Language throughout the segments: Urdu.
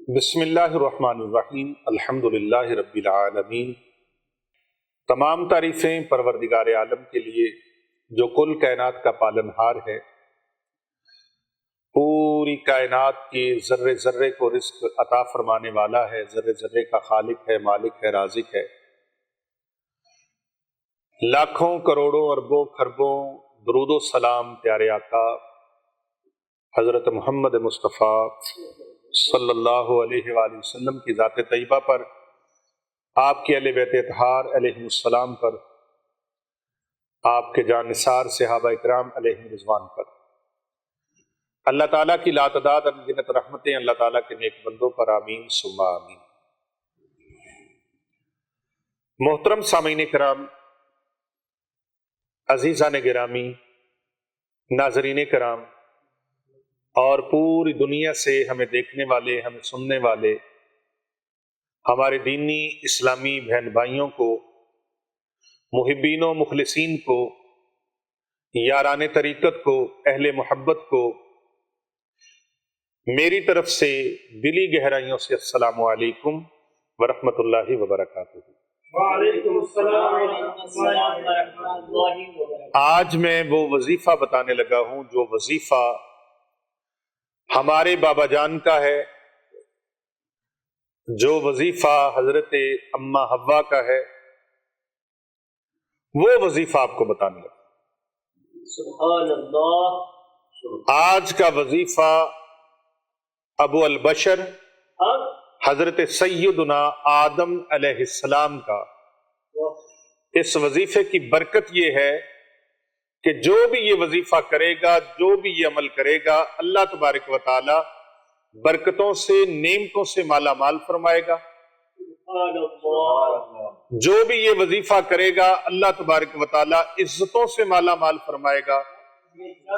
بسم اللہ الرحمن الرحیم الحمدللہ رب العالمین۔ تمام تعریفیں پروردگار عالم کے لیے جو کل کائنات کا پالنہار ہے، پوری کائنات کے ذرے ذرے کو رزق عطا فرمانے والا ہے، ذرے ذرے کا خالق ہے، مالک ہے، رازق ہے۔ لاکھوں کروڑوں اربوں خربوں درود و سلام پیارے آقا حضرت محمد مصطفیٰ صلی اللہ علیہ وآلہ وسلم کی ذات طیبہ پر، آپ کے اہل بیت اطہار علیہم السلام پر، آپ کے جان نثار صحابہ اکرام علیہم رضوان پر، اللہ تعالیٰ کی لاتعداد انگنت رحمتیں اللہ تعالیٰ کے نیک بندوں پر، آمین ثم آمین۔ محترم سامعین کرام، عزیزان گرامی، ناظرین کرام اور پوری دنیا سے ہمیں دیکھنے والے، ہمیں سننے والے ہمارے دینی اسلامی بہن بھائیوں کو، محبین و مخلصین کو، یاران طریقت کو، اہل محبت کو، میری طرف سے دلی گہرائیوں سے السلام علیکم ورحمۃ اللہ وبرکاتہ۔ وعلیکم السلام ورحمۃ اللہ وبرکاتہ۔ آج میں وہ وظیفہ بتانے لگا ہوں جو وظیفہ ہمارے بابا جان کا ہے، جو وظیفہ حضرت اماں حوا کا ہے، وہ وظیفہ آپ کو بتانے لگا۔ سبحان اللہ۔ آج کا وظیفہ ابو البشر حضرت سیدنا آدم علیہ السلام کا۔ اس وظیفے کی برکت یہ ہے کہ جو بھی یہ وظیفہ کرے گا، جو بھی یہ عمل کرے گا، اللہ تبارک و تعالی برکتوں سے، نعمتوں سے مالا مال فرمائے گا۔ سبحان اللہ۔ جو بھی یہ وظیفہ کرے گا، اللہ تبارک و تعالی عزتوں سے مالا مال فرمائے گا۔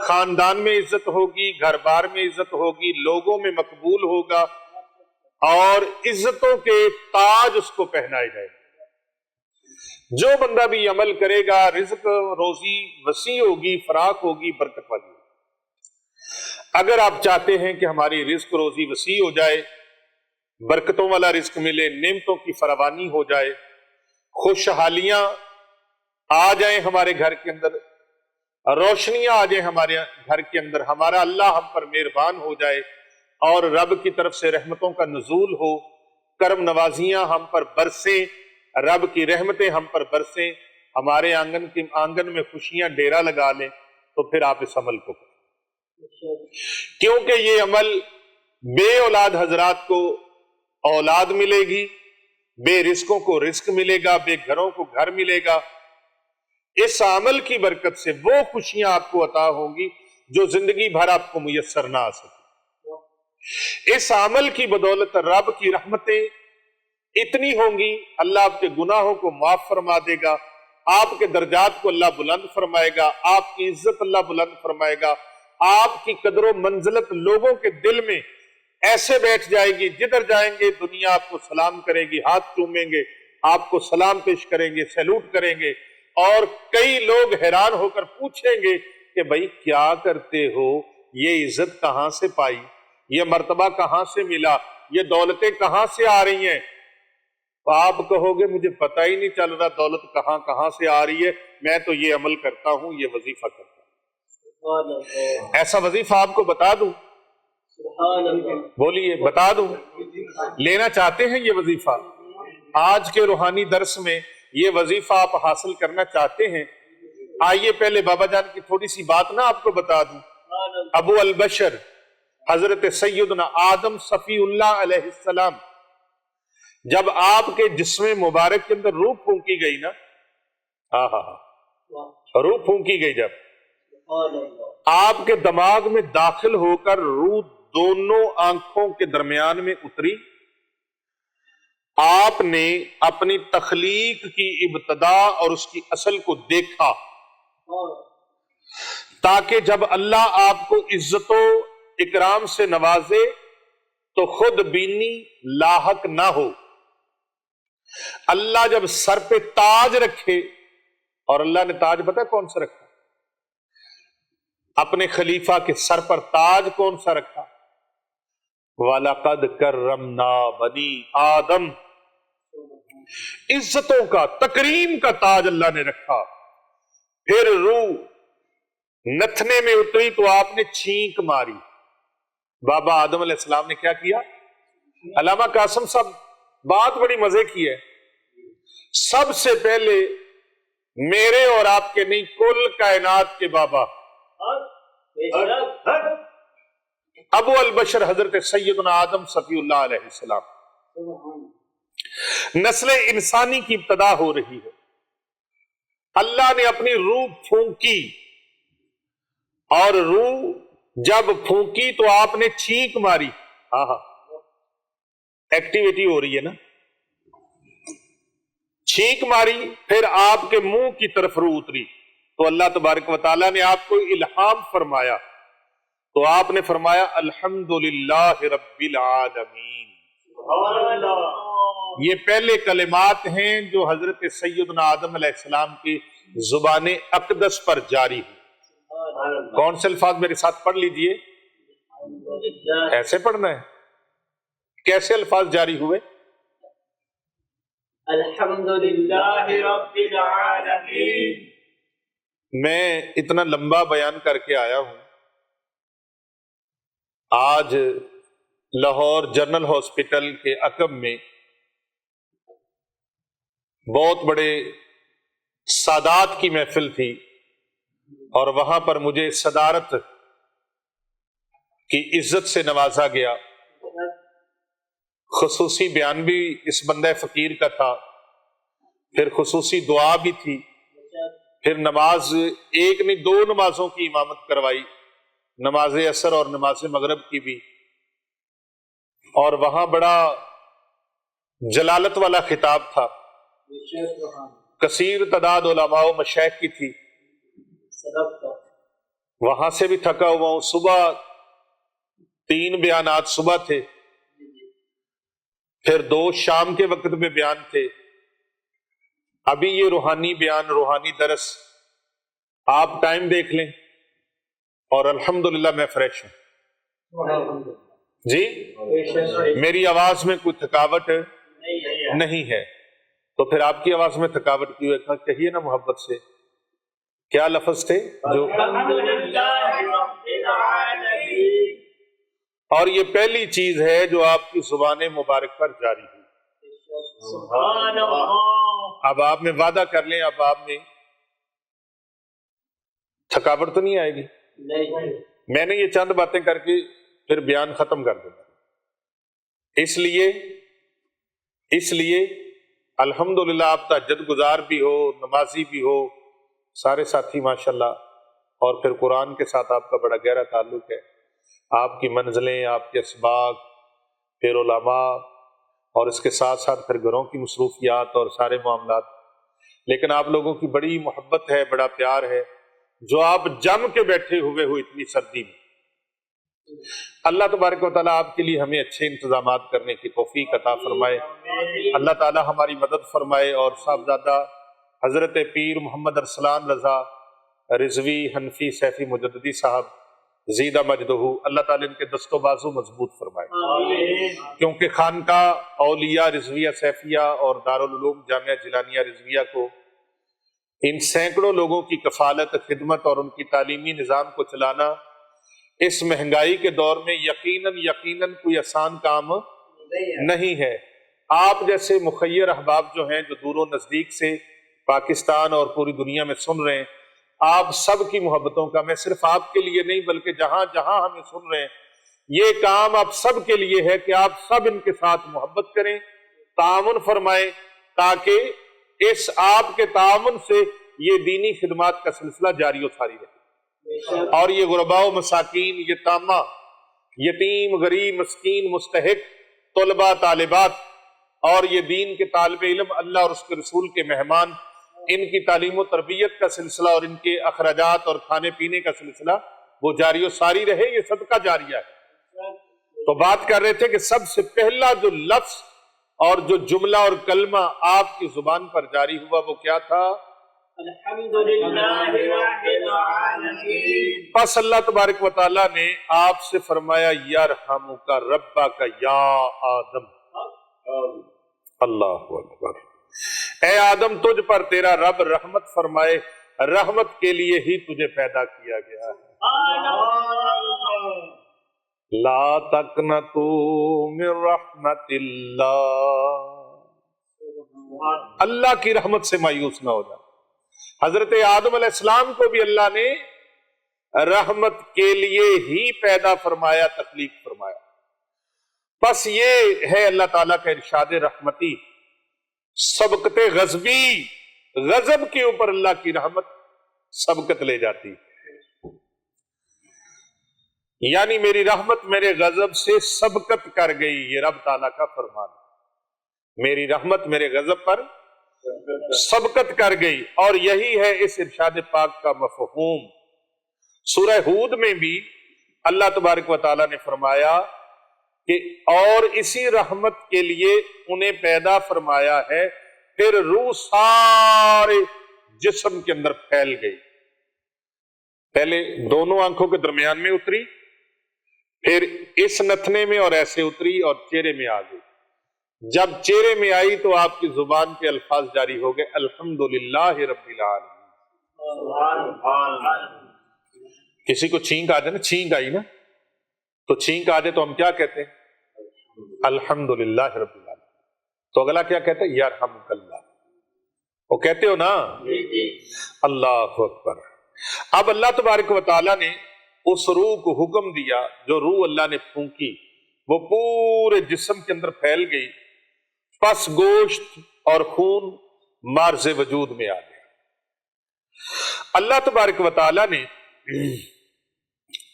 خاندان میں عزت ہوگی، گھر بار میں عزت ہوگی، لوگوں میں مقبول ہوگا اور عزتوں کے تاج اس کو پہنائے جائے گا۔ جو بندہ بھی عمل کرے گا، رزق روزی وسیع ہوگی، فراخ ہوگی، برکت والی ہوگی۔ اگر آپ چاہتے ہیں کہ ہماری رزق روزی وسیع ہو جائے، برکتوں والا رزق ملے، نعمتوں کی فراوانی ہو جائے، خوشحالیاں آ جائیں ہمارے گھر کے اندر، روشنیاں آ جائیں ہمارے گھر کے اندر، ہمارا اللہ ہم پر مہربان ہو جائے اور رب کی طرف سے رحمتوں کا نزول ہو، کرم نوازیاں ہم پر برسیں، رب کی رحمتیں ہم پر برسیں، ہمارے آنگن میں خوشیاں ڈیرا لگا لیں، تو پھر آپ اس عمل کو کریں، کیونکہ یہ عمل بے اولاد حضرات کو اولاد ملے گی، بے رزقوں کو رزق ملے گا، بے گھروں کو گھر ملے گا۔ اس عمل کی برکت سے وہ خوشیاں آپ کو عطا ہوں گی جو زندگی بھر آپ کو میسر نہ آ سکے۔ اس عمل کی بدولت رب کی رحمتیں اتنی ہوں گی، اللہ آپ کے گناہوں کو معاف فرما دے گا، آپ کے درجات کو اللہ بلند فرمائے گا، آپ کی عزت اللہ بلند فرمائے گا، آپ کی قدر و منزلت لوگوں کے دل میں ایسے بیٹھ جائے گی، جدھر جائیں گے دنیا آپ کو سلام کرے گی، ہاتھ چومیں گے، آپ کو سلام پیش کریں گے، سیلوٹ کریں گے، اور کئی لوگ حیران ہو کر پوچھیں گے کہ بھائی کیا کرتے ہو، یہ عزت کہاں سے پائی، یہ مرتبہ کہاں سے ملا، یہ دولتیں کہاں سے آ رہی ہیں؟ تو آپ کہو گے مجھے پتہ ہی نہیں چل رہا دولت کہاں سے آ رہی ہے، میں تو یہ عمل کرتا ہوں، یہ وظیفہ کرتا سبحان اللہ۔ ہوں۔ ایسا وظیفہ آپ کو بتا دوں؟ سبحان اللہ۔ بولیے، بتا دوں؟ لینا چاہتے ہیں یہ وظیفہ؟ آج کے روحانی درس میں یہ وظیفہ آپ حاصل کرنا چاہتے ہیں؟ آئیے پہلے بابا جان کی تھوڑی سی بات نہ آپ کو بتا دوں۔ ابو البشر حضرت سیدنا آدم صفی اللہ علیہ السلام، جب آپ کے جسم مبارک کے اندر روح پھونکی گئی نا، روح پھونکی گئی، جب سبحان اللہ۔ آپ کے دماغ میں داخل ہو کر روح دونوں آنکھوں کے درمیان میں اتری، آپ نے اپنی تخلیق کی ابتدا اور اس کی اصل کو دیکھا، تاکہ جب اللہ آپ کو عزت و اکرام سے نوازے تو خود بینی لاحق نہ ہو۔ اللہ جب سر پہ تاج رکھے، اور اللہ نے تاج پتہ ہے کون سا رکھا؟ اپنے خلیفہ کے سر پر تاج کون سا رکھا؟ وَلَقَدْ كَرَّمْنَا بَنِي آدم، عزتوں کا، تکریم کا تاج اللہ نے رکھا. پھر روح نتھنے میں اتری تو آپ نے چھینک ماری. بابا آدم علیہ السلام نے کیا کیا؟ علامہ قاسم صاحب بات بڑی مزے کی ہے. سب سے پہلے میرے اور آپ کے نہیں، کل کائنات کے بابا ابو البشر حضرت سیدنا آدم صفی اللہ علیہ السلام، نسل انسانی کی ابتدا ہو رہی ہے. اللہ نے اپنی روح پھونکی، اور روح جب پھونکی تو آپ نے چھینک ماری. ہاں ہاں، ایکٹیویٹی ہو رہی ہے نا. چھینک ماری، پھر آپ کے منہ کی طرف روح اتری تو اللہ تبارک و تعالیٰ نے آپ کو الہام فرمایا. تو آپ نے فرمایا الحمدللہ رب العالمین. یہ پہلے کلمات ہیں جو حضرت سیدنا آدم علیہ السلام کی زبان اقدس پر جاری ہوئی. کون سے الفاظ میرے ساتھ پڑھ لیجئے؟ ایسے پڑھنا ہے. کیسے الفاظ جاری ہوئے؟ الحمدللہ رب العالمین. میں اتنا لمبا بیان کر کے آیا ہوں. آج لاہور جنرل ہاسپٹل کے عقب میں بہت بڑے سادات کی محفل تھی، اور وہاں پر مجھے صدارت کی عزت سے نوازا گیا. خصوصی بیان بھی اس بندہ فقیر کا تھا، پھر خصوصی دعا بھی تھی، پھر نماز ایک نہیں 2 نمازوں کی امامت کروائی، نماز عصر اور نماز مغرب کی بھی. اور وہاں بڑا جلالت والا خطاب تھا. کثیر تعداد علماء و مشائخ کی تھی. وہاں سے بھی تھکا ہوا ہوں. صبح 3 بیانات صبح تھے، پھر 2 شام کے وقت میں بیان تھے. ابھی یہ روحانی بیان، روحانی درس، آپ ٹائم دیکھ لیں. اور الحمدللہ میں فریش ہوں جی. میری آواز میں کوئی تھکاوٹ نہیں ہے. تو پھر آپ کی آواز میں تھکاوٹ کیوں ہے؟ کہیے نا محبت سے. کیا لفظ تھے جو؟ اور یہ پہلی چیز ہے جو آپ کی زبان مبارک پر جاری ہوئی. اب آپ میں وعدہ کر لیں، اب آپ میں تھکاوٹ تو نہیں آئے گی. میں نے یہ چند باتیں کر کے پھر بیان ختم کر دینا. اس لیے الحمدللہ آپ تہجد گزار بھی ہو، نمازی بھی ہو، سارے ساتھی ماشاءاللہ، اور پھر قرآن کے ساتھ آپ کا بڑا گہرا تعلق ہے. آپ کی منزلیں، آپ کے اسباق، پھر علماء، اور اس کے ساتھ ساتھ پھر گھروں کی مصروفیات اور سارے معاملات. لیکن آپ لوگوں کی بڑی محبت ہے، بڑا پیار ہے، جو آپ جم کے بیٹھے ہوئے ہو اتنی سردی میں. اللہ تبارک و تعالیٰ آپ کے لیے ہمیں اچھے انتظامات کرنے کی توفیق عطا فرمائے. اللہ تعالیٰ ہماری مدد فرمائے. اور صاحبزادہ حضرت پیر محمد ارسلان رضا رضوی حنفی سیفی مجددی صاحب زیدہ مجدہ، اللہ تعالیٰ ان کے دست و بازو مضبوط فرمائے. کیونکہ خانقاہ اولیاء رضویہ سیفیہ اور دارالعلوم جامعہ جیلانیہ رضویہ کو ان سینکڑوں لوگوں کی کفالت، خدمت اور ان کی تعلیمی نظام کو چلانا اس مہنگائی کے دور میں یقیناً کوئی آسان کام نہیں ہے. آپ جیسے مخیر احباب جو ہیں، جو دور و نزدیک سے پاکستان اور پوری دنیا میں سن رہے ہیں، آپ سب کی محبتوں کا، میں صرف آپ کے لیے نہیں بلکہ جہاں جہاں ہمیں سن رہے ہیں، یہ کام آپ سب کے لیے ہے کہ آپ سب ان کے ساتھ محبت کریں، تعاون فرمائیں، تاکہ اس آپ کے تعاون سے یہ دینی خدمات کا سلسلہ جاری و ساری رہے. اور یہ غرباء و مساکین، یتامہ، یتیم، غریب، مسکین، مستحق، طلباء، طالبات، اور یہ دین کے طالب علم، اللہ اور اس کے رسول کے مہمان، ان کی تعلیم و تربیت کا سلسلہ اور ان کے اخراجات اور کھانے پینے کا سلسلہ وہ جاری و ساری رہے. یہ صدقہ جاریہ ہے. تو بات کر رہے تھے کہ سب سے پہلا جو لفظ اور جو جملہ اور کلمہ آپ کی زبان پر جاری ہوا وہ کیا تھا؟ الحمد للہ رب العالمین. پس اللہ تبارک و تعالیٰ نے آپ سے فرمایا یرحمک ربک یا آدم. اللہ اکبر. اے آدم تجھ پر تیرا رب رحمت فرمائے، رحمت کے لیے ہی تجھے پیدا کیا گیا ہے. لا تقنطوا من رحمت اللہ، اللہ کی رحمت سے مایوس نہ ہو جائے. حضرت آدم علیہ السلام کو بھی اللہ نے رحمت کے لیے ہی پیدا فرمایا، تخلیق فرمایا. بس یہ ہے اللہ تعالیٰ کا ارشاد رحمتی. سبقت غضبی، غضب کے اوپر اللہ کی رحمت سبقت لے جاتی، یعنی میری رحمت میرے غضب سے سبقت کر گئی. یہ رب تعالیٰ کا فرمان ہے. میری رحمت میرے غضب پر سبقت کر گئی، اور یہی ہے اس ارشاد پاک کا مفہوم. سورہ ہود میں بھی اللہ تبارک و تعالیٰ نے فرمایا کہ اور اسی رحمت کے لیے انہیں پیدا فرمایا ہے، پھر روح سارے جسم کے اندر پھیل گئی. پہلے دونوں آنکھوں کے درمیان میں اتری، پھر اس نتنے میں اور ایسے اتری اور چہرے میں آ گئی. جب چہرے میں آئی تو آپ کی زبان کے الفاظ جاری ہو گئے الحمدللہ رب العالمین. کسی کو چھینک آ جائے نا، چھینک آئی نا، تو چھینک آ جائے تو ہم کیا کہتے ہیں؟ الحمدللہ رب العالمین. تو اگلا کیا کہتے ہیں؟ یرحمک اللہ. وہ کہتے ہو نا؟ اللہ اکبر. اب اللہ تبارک و تعالیٰ نے اس روح کو حکم دیا، جو روح اللہ نے پھونکی وہ پورے جسم کے اندر پھیل گئی. پس گوشت اور خون مارز وجود میں آ گیا. اللہ تبارک و تعالیٰ نے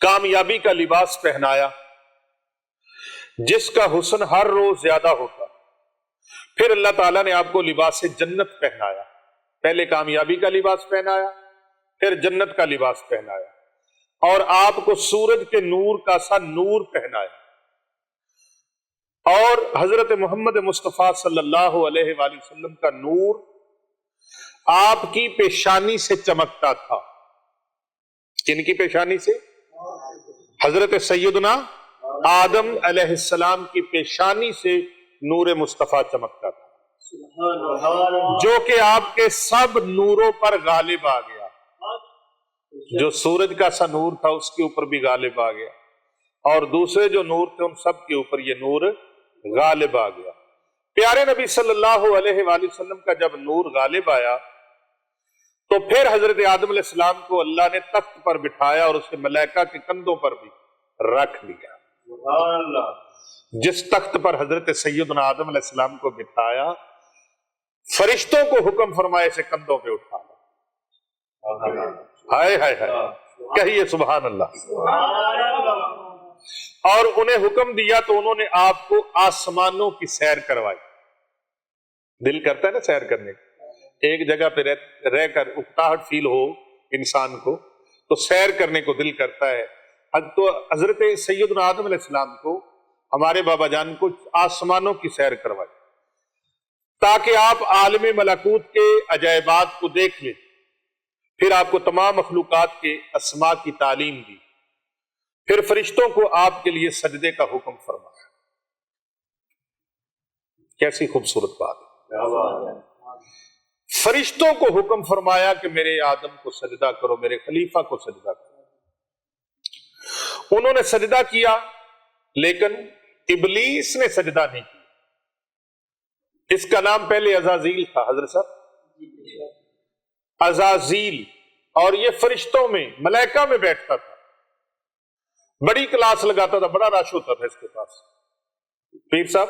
کامیابی کا لباس پہنایا جس کا حسن ہر روز زیادہ ہوتا. پھر اللہ تعالیٰ نے آپ کو لباس جنت پہنایا. پہلے کامیابی کا لباس پہنایا، پھر جنت کا لباس پہنایا، اور آپ کو سورج کے نور کا سا نور پہنایا. اور حضرت محمد مصطفیٰ صلی اللہ علیہ وآلہ وسلم کا نور آپ کی پیشانی سے چمکتا تھا. کن کی پیشانی سے؟ حضرت سیدنا آدم علیہ السلام کی پیشانی سے نور مصطفیٰ چمکتا تھا، جو کہ آپ کے سب نوروں پر غالب آ گیا. جو سورج کا سا نور تھا اس کے اوپر بھی غالب آ گیا، اور دوسرے جو نور تھے ان سب کے اوپر یہ نور غالب آ گیا. پیارے نبی صلی اللہ علیہ وآلہ وسلم کا جب نور غالب آیا تو پھر حضرت آدم علیہ السلام کو اللہ نے تخت پر بٹھایا اور اسے ملائکہ کے کندھوں پر بھی رکھ لیا. جس تخت پر حضرت سیدنا آدم علیہ السلام کو بٹھایا، فرشتوں کو حکم فرمائے سے کندھوں پہ اٹھا لیا. ہائے ہائے ہائے، کہیے سبحان اللہ. اور انہیں حکم دیا تو انہوں نے آپ کو آسمانوں کی سیر کروائی. دل کرتا ہے نا سیر کرنے کا. ایک جگہ پہ رہ کر اکتاہٹ فیل ہو انسان کو تو سیر کرنے کو دل کرتا ہے. تو حضرت سیدنا آدم علیہ السلام کو، ہمارے بابا جان کو آسمانوں کی سیر کروائی تاکہ آپ عالم ملکوت کے عجائبات کو دیکھ لیں. پھر آپ کو تمام مخلوقات کے اسماء کی تعلیم دی. پھر فرشتوں کو آپ کے لیے سجدے کا حکم فرمایا. کیسی خوبصورت بات ہے. فرشتوں کو حکم فرمایا کہ میرے آدم کو سجدہ کرو، میرے خلیفہ کو سجدہ کرو. انہوں نے سجدہ کیا، لیکن ابلیس نے سجدہ نہیں کیا. اس کا نام پہلے عزازیل تھا حضرت صاحب، عزازیل. اور یہ فرشتوں میں، ملائکہ میں بیٹھتا تھا، بڑی کلاس لگاتا تھا، بڑا رش ہوتا تھا اس کے پاس. پیر صاحب،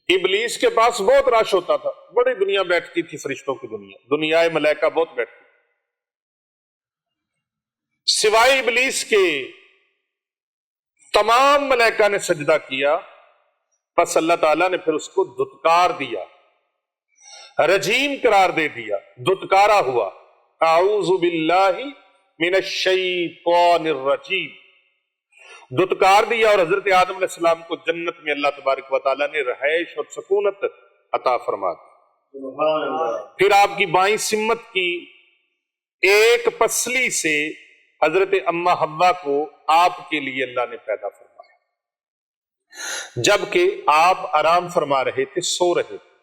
ابلیس کے پاس بہت رش ہوتا تھا، بڑی دنیا بیٹھتی تھی، فرشتوں کی دنیا، دنیائے ملائکہ بہت بیٹھتی. سوائے ابلیس کے تمام ملائکہ نے سجدہ کیا. پس اللہ تعالیٰ نے پھر اس کو دھتکار دیا، رجیم قرار دے دیا، دھتکارا ہوا. اعوذ باللہ من الشیطان الرجیم، دھتکار دیا. اور حضرت آدم علیہ السلام کو جنت میں اللہ تبارک و تعالیٰ نے رہائش اور سکونت عطا فرما دی. سبحان اللہ. پھر آپ کی بائیں سمت کی ایک پسلی سے حضرت اما حوا کو آپ کے لیے اللہ نے پیدا فرمایا، جبکہ آپ آرام فرما رہے تھے، سو رہے تھے.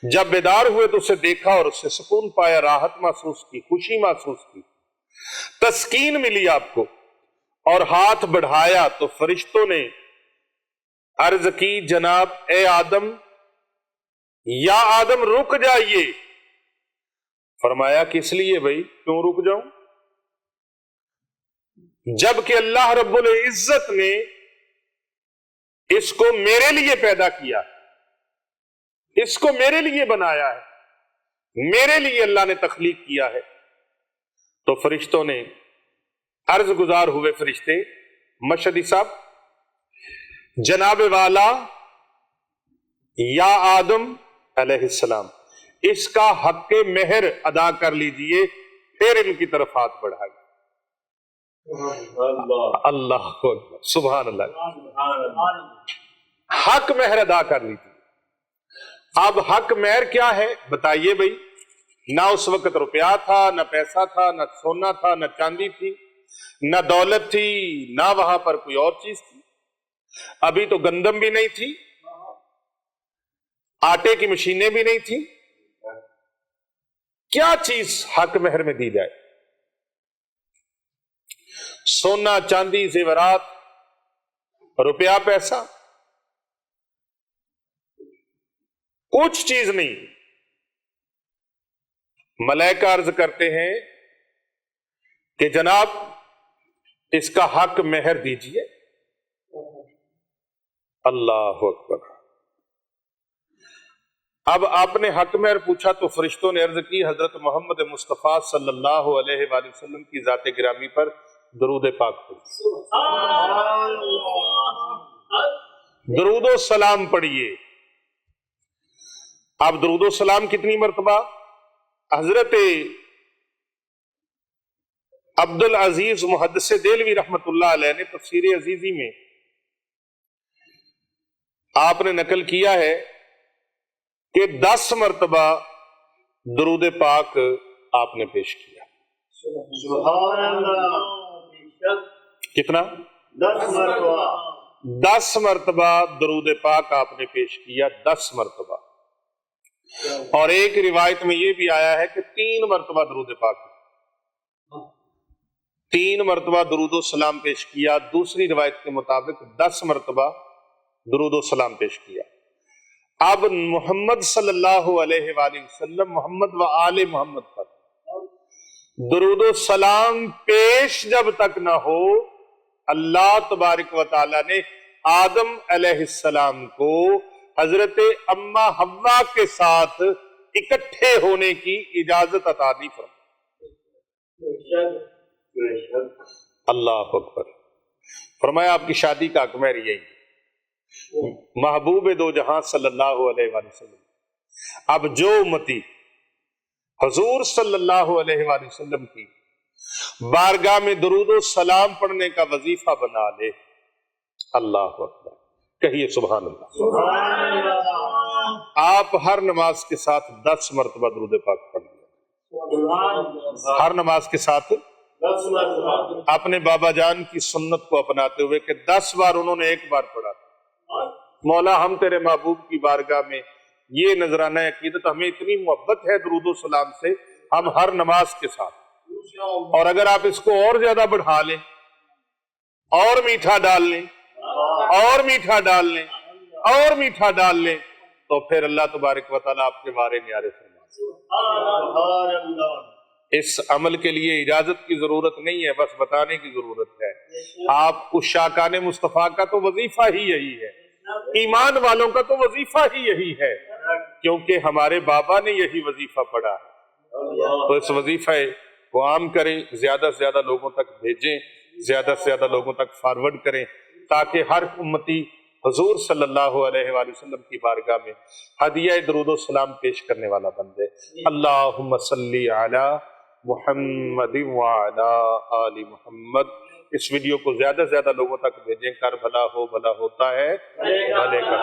جب بیدار ہوئے تو اسے دیکھا اور اس سے سکون پایا، راحت محسوس کی، خوشی محسوس کی، تسکین ملی آپ کو. اور ہاتھ بڑھایا تو فرشتوں نے عرض کی، جناب اے آدم، یا آدم رک جائیے. فرمایا کس لیے بھائی، کیوں رک جاؤں؟ جبکہ اللہ رب العزت نے اس کو میرے لیے پیدا کیا، اس کو میرے لیے بنایا ہے، میرے لیے اللہ نے تخلیق کیا ہے. تو فرشتوں نے عرض گزار ہوئے، فرشتے مشہدی صاحب، جناب والا یا آدم علیہ السلام، اس کا حق مہر ادا کر لیجئے. پھر ان کی طرف ہاتھ بڑھائے. اللہ اکبر، سبحان اللہ. حق مہر ادا کر لیجئے. اب حق مہر کیا ہے بتائیے بھائی. نہ اس وقت روپیہ تھا، نہ پیسہ تھا، نہ سونا تھا، نہ چاندی تھی، نہ دولت تھی، نہ وہاں پر کوئی اور چیز تھی. ابھی تو گندم بھی نہیں تھی، آٹے کی مشینیں بھی نہیں تھی. کیا چیز حق مہر میں دی جائے؟ سونا چاندی زیورات، روپیہ پیسہ، کچھ چیز نہیں. ملائکہ عرض کرتے ہیں کہ جناب اس کا حق مہر دیجئے. اللہ اکبر. اب آپ نے حق مہر پوچھا تو فرشتوں نے عرض کی، حضرت محمد مصطفیٰ صلی اللہ علیہ وآلہ وسلم کی ذات گرامی پر درود پاک پڑھیے، درود و سلام پڑھیے. اب درود و سلام کتنی مرتبہ؟ حضرت عبد العزیز محدث دہلوی رحمت اللہ علیہ نے تفسیر عزیزی میں آپ نے نقل کیا ہے کہ 10 مرتبہ درود پاک آپ نے پیش کیا. سبحان اللہ. کتنا؟ 10 مرتبہ. 10 مرتبہ درود پاک آپ نے پیش کیا، 10 مرتبہ. اور ایک روایت میں یہ بھی آیا ہے کہ 3 مرتبہ درود پاک، 3 مرتبہ درود و سلام پیش کیا. دوسری روایت کے مطابق 10 مرتبہ درود و سلام پیش کیا. اب محمد صلی اللہ علیہ وآلہ وسلم، محمد و آل محمد پر درود و سلام پیش جب تک نہ ہو، اللہ تبارک و تعالی نے آدم علیہ السلام کو حضرت اما حوا کے ساتھ اکٹھے ہونے کی اجازت عطا نہیں فرمائی. اللہ اکبر. فرمایا آپ کی شادی کا حق مہر یہی، محبوب دو جہاں صلی اللہ علیہ وآلہ وسلم. اب جو امتی حضور صلی اللہ علیہ وآلہ وسلم کی بارگاہ میں درود و سلام پڑھنے کا وظیفہ بنا لے، اللہ اکبر، کہیے سبحان اللہ. سبحان اللہ. آپ ہر نماز کے ساتھ 10 مرتبہ درود پاک پڑھ لیں، ہر نماز کے ساتھ 10 مرتبہ. اپنے بابا جان کی سنت کو اپناتے ہوئے کہ 10 بار انہوں نے ایک بار پڑھا. مولا ہم تیرے محبوب کی بارگاہ میں یہ نذرانہ عقیدت، ہمیں اتنی محبت ہے درود و سلام سے، ہم ہر نماز کے ساتھ، اور اگر آپ اس کو اور زیادہ بڑھا لیں، اور میٹھا ڈال لیں، اور میٹھا ڈال لیں، اور میٹھا ڈال لیں، تو پھر اللہ تبارک و تعالیٰ آپ کے وارے نیارے فرمائے. اس عمل کے لیے اجازت کی ضرورت نہیں ہے، بس بتانے کی ضرورت ہے. آپ عشاقان مصطفیٰ کا تو وظیفہ ہی یہی ہے، ایمان والوں کا تو وظیفہ ہی یہی ہے، کیونکہ ہمارے بابا نے یہی وظیفہ پڑھا ہے. تو اس وظیفہ کو عام کریں، زیادہ سے زیادہ لوگوں تک بھیجیں، زیادہ سے زیادہ لوگوں تک فارورڈ کریں، تاکہ ہر امتی حضور صلی اللہ علیہ وآلہ وسلم کی بارگاہ میں ہدیہ درود و سلام پیش کرنے والا بن جائے. اللہم صلی علی محمد وعلی آل محمد. اس ویڈیو کو زیادہ سے زیادہ لوگوں تک بھیجیں. کر بھلا ہو، بھلا ہوتا ہے، بھلے کا